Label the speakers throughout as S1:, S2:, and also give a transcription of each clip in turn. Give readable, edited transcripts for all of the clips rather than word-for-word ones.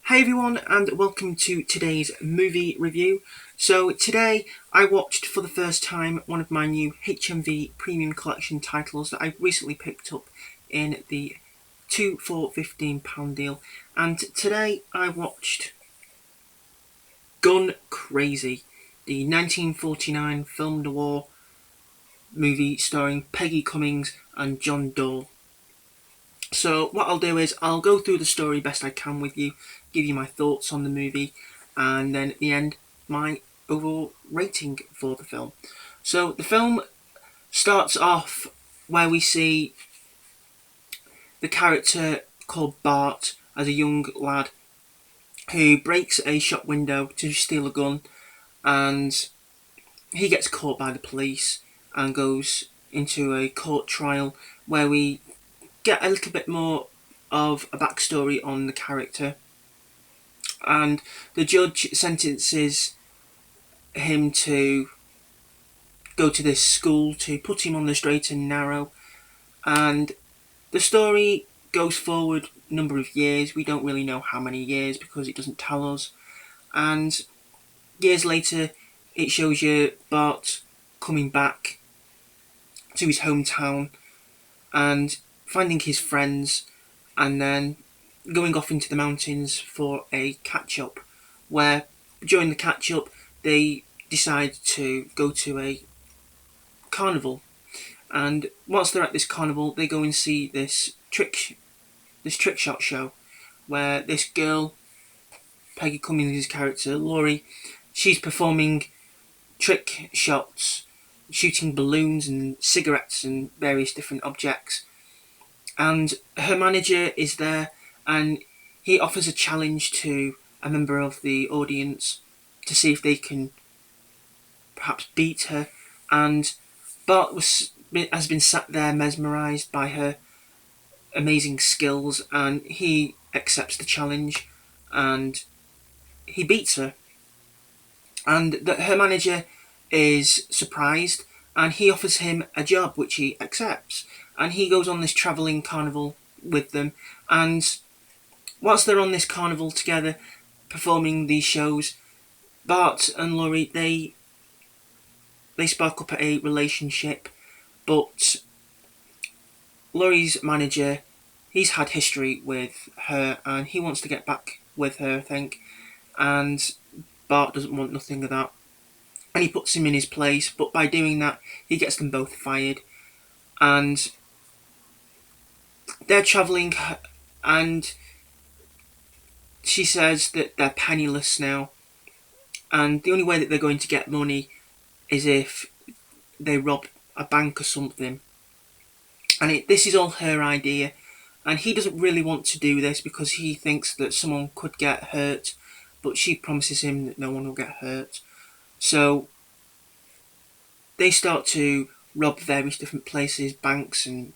S1: Hey everyone, and welcome to today's movie review. So today I watched for the first time one of my new HMV Premium Collection titles that I recently picked up in the 2 for £15 deal. And today I watched Gun Crazy, the 1949 film noir movie starring Peggy Cummings and John Doe. So what I'll do is I'll go through the story best I can with you, give you my thoughts on the movie, and then at the end, my overall rating for the film. So the film starts off where we see the character called Bart as a young lad who breaks a shop window to steal a gun, and he gets caught by the police and goes into a court trial where we get a little bit more of a backstory on the character, and the judge sentences him to go to this school to put him on the straight and narrow. And the story goes forward a number of years. We don't really know how many years because it doesn't tell us. And years later, it shows you Bart coming back to his hometown and finding his friends, and then going off into the mountains for a catch-up, where during the catch-up they decide to go to a carnival. And whilst they're at this carnival, they go and see this trick shot show, where this girl, Peggy Cummings' character, Laurie, she's performing trick shots, shooting balloons and cigarettes and various different objects. And her manager is there, and he offers a challenge to a member of the audience to see if they can perhaps beat her. And Bart has been sat there mesmerised by her amazing skills, and he accepts the challenge and he beats her. And her manager is surprised, and he offers him a job which he accepts, and he goes on this travelling carnival with them. And whilst they're on this carnival together performing these shows, Bart and Laurie, they spark up a relationship, but Laurie's manager, he's had history with her and he wants to get back with her, I think, and Bart doesn't want nothing of that, and he puts him in his place, but by doing that he gets them both fired. And they're travelling, and she says that they're penniless now, and the only way that they're going to get money is if they rob a bank or something. And this is all her idea, and he doesn't really want to do this because he thinks that someone could get hurt, but she promises him that no one will get hurt. So they start to rob various different places, banks and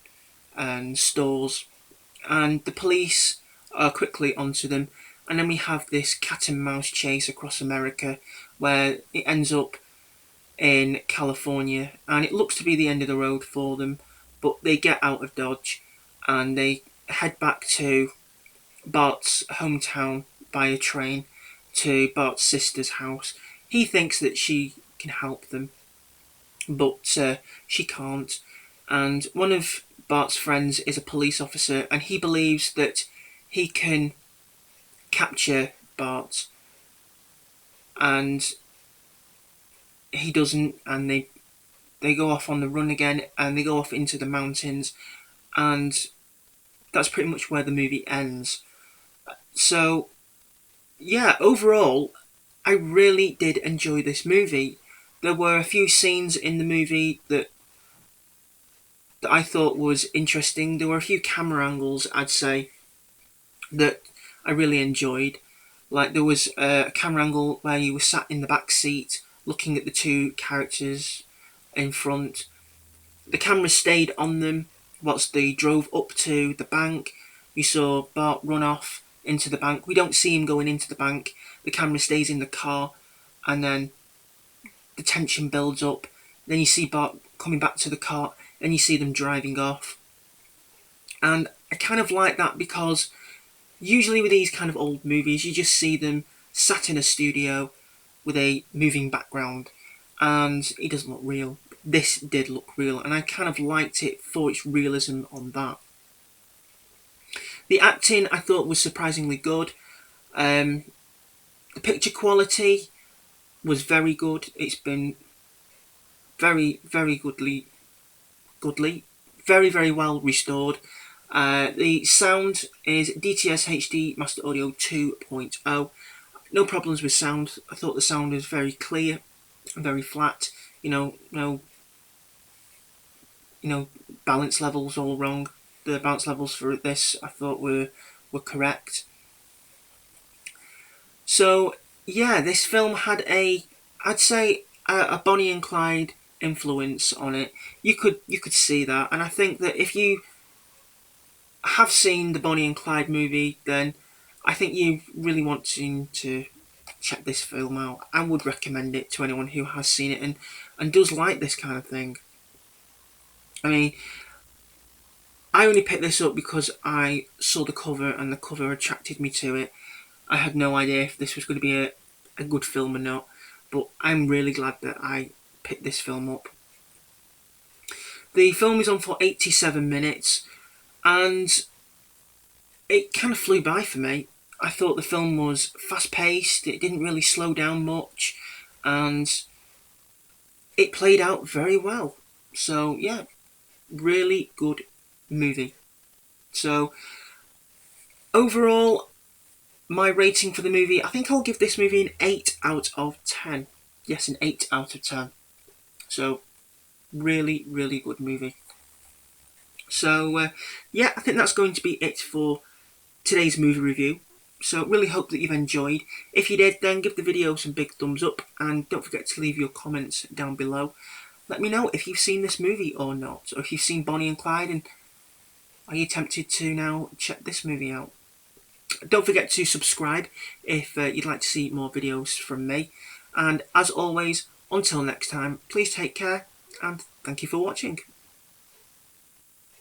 S1: stores, and the police are quickly onto them. And then we have this cat and mouse chase across America, where it ends up in California, and it looks to be the end of the road for them, but they get out of Dodge and they head back to Bart's hometown by a train to Bart's sister's house. He thinks that she can help them, but she can't. And one of Bart's friends is a police officer, and he believes that he can capture Bart, and he doesn't, and they go off on the run again, and they go off into the mountains, and that's pretty much where the movie ends. So yeah, overall I really did enjoy this movie. There were a few scenes in the movie that I thought was interesting. There were a few camera angles, I'd say, that I really enjoyed. Like there was a camera angle where you were sat in the back seat looking at the two characters in front. The camera stayed on them whilst they drove up to the bank. We saw Bart run off into the bank. We don't see him going into the bank. The camera stays in the car, and then the tension builds up. Then you see Bart coming back to the car, and you see them driving off. And I kind of like that because Usually with these kind of old movies, you just see them sat in a studio with a moving background, and it doesn't look real. This did look real, and I kind of liked it for its realism on that. The acting I thought was surprisingly good. The picture quality was very good. It's been very goodly, very well restored. The sound is DTS HD Master Audio 2.0. No problems with sound. I thought the sound was very clear and very flat. No balance levels all wrong. The balance levels for this I thought were correct. So yeah, this film had I'd say a Bonnie and Clyde influence on it. You could see that, and I think that if you have seen the Bonnie and Clyde movie, then I think you really want to check this film out. I would recommend it to anyone who has seen it and does like this kind of thing. I mean, I only picked this up because I saw the cover and the cover attracted me to it. I had no idea if this was going to be a good film or not, but I'm really glad that I picked this film up. The film is on for 87 minutes, and it kind of flew by for me. I thought the film was fast-paced, it didn't really slow down much, and it played out very well. So yeah, really good movie. So overall, my rating for the movie, I think I'll give this movie an 8 out of 10. Yes, an 8 out of 10. So really good movie. So yeah, I think that's going to be it for today's movie review. So really hope that you've enjoyed. If you did, then give the video some big thumbs up, and don't forget to leave your comments down below. Let me know if you've seen this movie or not, or if you've seen Bonnie and Clyde, and are you tempted to now check this movie out. Don't forget to subscribe if you'd like to see more videos from me. And as always, until next time, please take care, and thank you for watching.